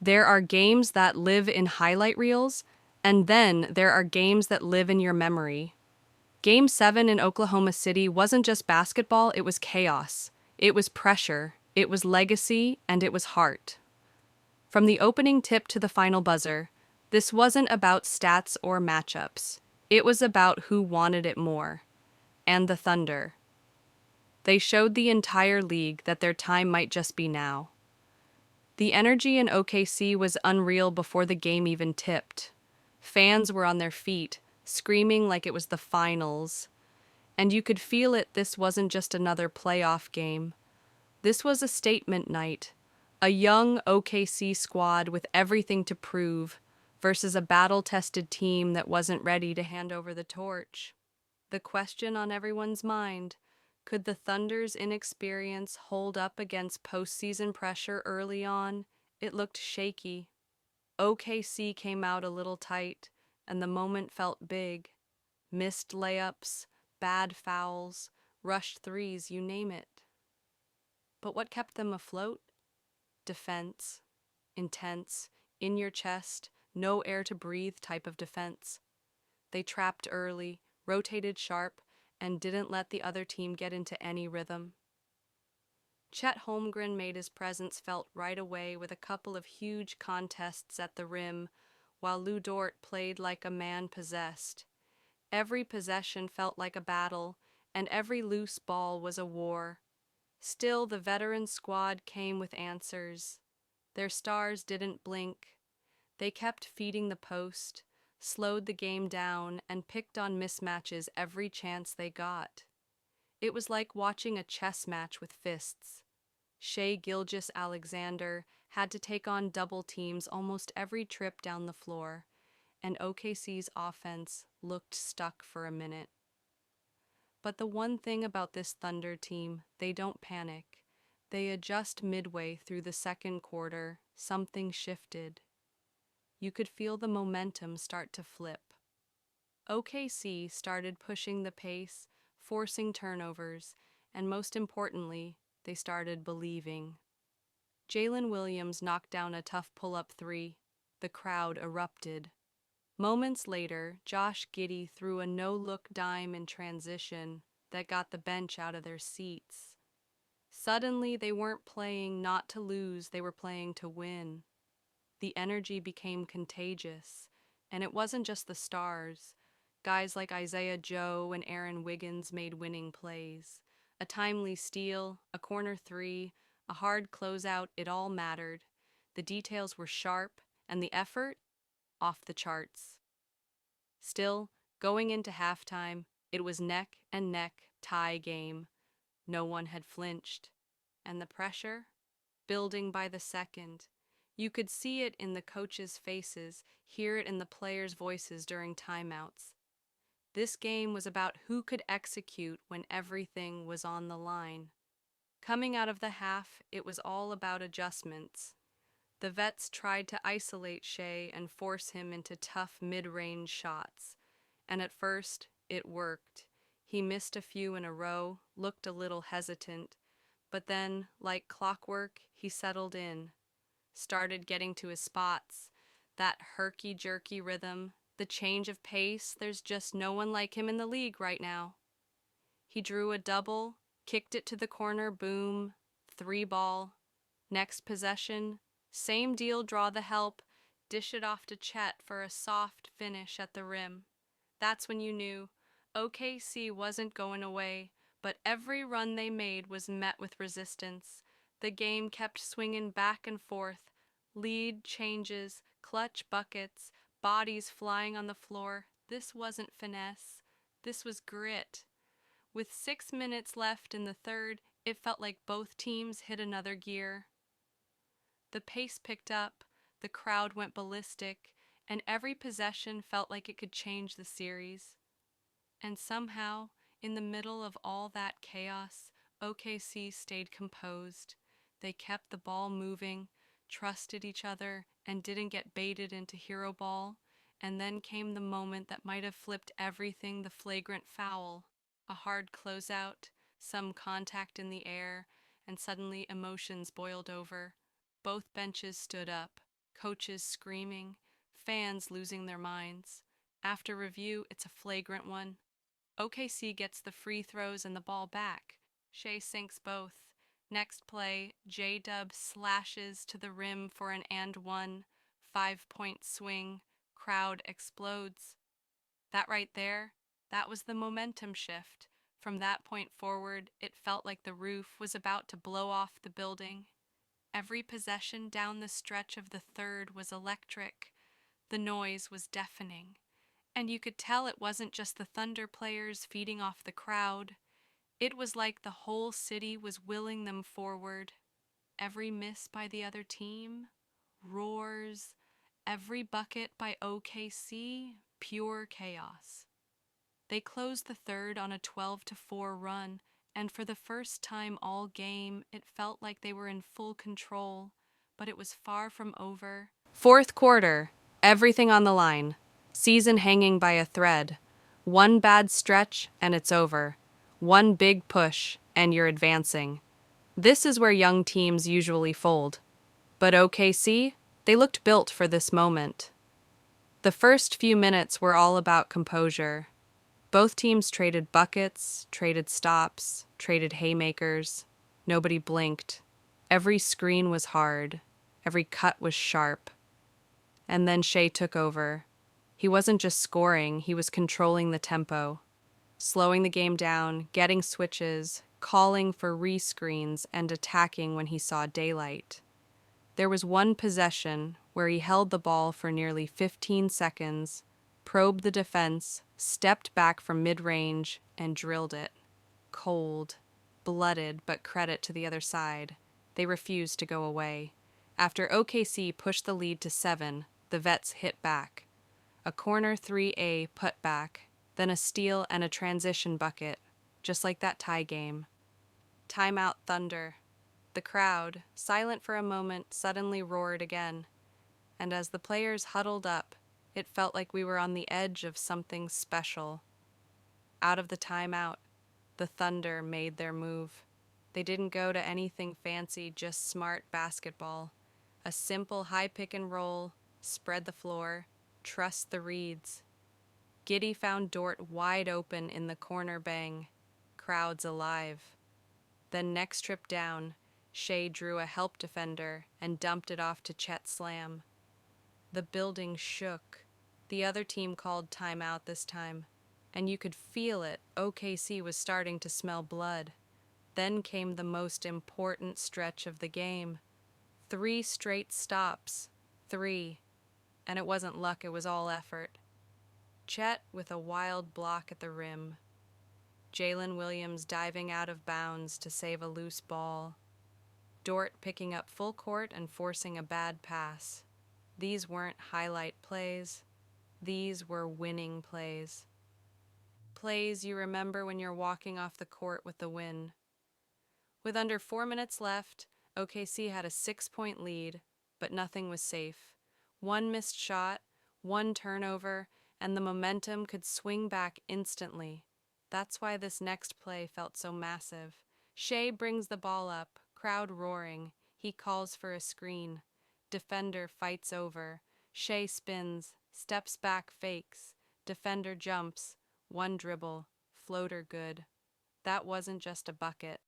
There are games that live in highlight reels, and then there are games that live in your memory. Game 7 in Oklahoma City wasn't just basketball, it was chaos. It was pressure, it was legacy, and it was heart. From the opening tip to the final buzzer, this wasn't about stats or matchups. It was about who wanted it more. And the Thunder. They showed the entire league that their time might just be now. The energy in OKC was unreal before the game even tipped. Fans were on their feet, screaming like it was the finals. And you could feel it, this wasn't just another playoff game. This was a statement night. A young OKC squad with everything to prove versus a battle-tested team that wasn't ready to hand over the torch. The question on everyone's mind: could the Thunder's inexperience hold up against postseason pressure early on? It looked shaky. OKC came out a little tight, and the moment felt big. Missed layups, bad fouls, rushed threes, you name it. But what kept them afloat? Defense. Intense, in your chest, no air to breathe type of defense. They trapped early, rotated sharp, and didn't let the other team get into any rhythm. Chet Holmgren made his presence felt right away with a couple of huge contests at the rim, while Lou Dort played like a man possessed. Every possession felt like a battle, and every loose ball was a war. Still, the veteran squad came with answers. Their stars didn't blink. They kept feeding the post, slowed the game down, and picked on mismatches every chance they got. It was like watching a chess match with fists. Shai Gilgeous-Alexander had to take on double teams almost every trip down the floor, and OKC's offense looked stuck for a minute. But the one thing about this Thunder team, they don't panic. They adjust midway through the second quarter. Something shifted. You could feel the momentum start to flip. OKC started pushing the pace, forcing turnovers, and most importantly, they started believing. Jalen Williams knocked down a tough pull-up three. The crowd erupted. Moments later, Josh Giddey threw a no-look dime in transition that got the bench out of their seats. Suddenly, they weren't playing not to lose, they were playing to win. The energy became contagious, and it wasn't just the stars. Guys like Isaiah Joe and Aaron Wiggins made winning plays. A timely steal, a corner three, a hard closeout, it all mattered. The details were sharp, and the effort, off the charts. Still, going into halftime, it was neck and neck tie game. No one had flinched. And the pressure? Building by the second. You could see it in the coaches' faces, hear it in the players' voices during timeouts. This game was about who could execute when everything was on the line. Coming out of the half, it was all about adjustments. The vets tried to isolate Shai and force him into tough mid-range shots. And at first, it worked. He missed a few in a row, looked a little hesitant, but then, like clockwork, he settled in. Started getting to his spots. That herky-jerky rhythm, the change of pace, there's just no one like him in the league right now. He drew a double, kicked it to the corner, boom, 3-ball. Next possession, same deal, draw the help, dish it off to Chet for a soft finish at the rim. That's when you knew OKC wasn't going away, but every run they made was met with resistance. The game kept swinging back and forth, lead changes, clutch buckets, bodies flying on the floor. This wasn't finesse. This was grit. With 6 minutes left in the third, it felt like both teams hit another gear. The pace picked up, the crowd went ballistic, and every possession felt like it could change the series. And somehow, in the middle of all that chaos, OKC stayed composed. They kept the ball moving, trusted each other, and didn't get baited into hero ball. And then came the moment that might have flipped everything, the flagrant foul. A hard closeout, some contact in the air, and suddenly emotions boiled over. Both benches stood up. coaches screaming, fans losing their minds. After review, it's a flagrant one. OKC gets the free throws and the ball back. Shai sinks both. Next play, J-Dub slashes to the rim for an and one. 5-point swing. Crowd explodes. That right there, that was the momentum shift. From that point forward, it felt like the roof was about to blow off the building. Every possession down the stretch of the third was electric. The noise was deafening. And you could tell it wasn't just the Thunder players feeding off the crowd. It was like the whole city was willing them forward. Every miss by the other team, roars. Every bucket by OKC, pure chaos. They closed the third on a 12-4 run, and for the first time all game, it felt like they were in full control, but it was far from over. Fourth quarter, everything on the line. Season hanging by a thread. One bad stretch, and it's over. One big push, and you're advancing. This is where young teams usually fold. But OKC, they looked built for this moment. The first few minutes were all about composure. Both teams traded buckets, traded stops, traded haymakers. Nobody blinked. Every screen was hard. Every cut was sharp. And then Shai took over. He wasn't just scoring, he was controlling the tempo, slowing the game down, getting switches, calling for re-screens, and attacking when he saw daylight. There was one possession where he held the ball for nearly 15 seconds, probed the defense, stepped back from mid-range, and drilled it. Cold, blooded, but credit to the other side. They refused to go away. After OKC pushed the lead to 7, the vets hit back. A corner 3A putback, then a steal and a transition bucket, just like that tie game. Timeout Thunder. The crowd, silent for a moment, suddenly roared again. And as the players huddled up, it felt like we were on the edge of something special. Out of the timeout, the Thunder made their move. They didn't go to anything fancy, just smart basketball. A simple high pick and roll, spread the floor, trust the reads. Giddey found Dort wide open in the corner bang. Crowds alive. Then next trip down, Shai drew a help defender and dumped it off to Chet slam. The building shook. The other team called timeout this time, and you could feel it. OKC was starting to smell blood. Then came the most important stretch of the game. 3 straight stops. 3. And it wasn't luck, it was all effort. Chet with a wild block at the rim. Jalen Williams diving out of bounds to save a loose ball. Dort picking up full court and forcing a bad pass. These weren't highlight plays. These were winning plays. Plays you remember when you're walking off the court with the win. With under 4 minutes left, OKC had a 6-point lead, but nothing was safe. One missed shot, one turnover, and the momentum could swing back instantly. That's why this next play felt so massive. Shai brings the ball up, crowd roaring. He calls for a screen. Defender fights over. Shai spins, steps back, fakes. Defender jumps. One dribble. Floater good. That wasn't just a bucket.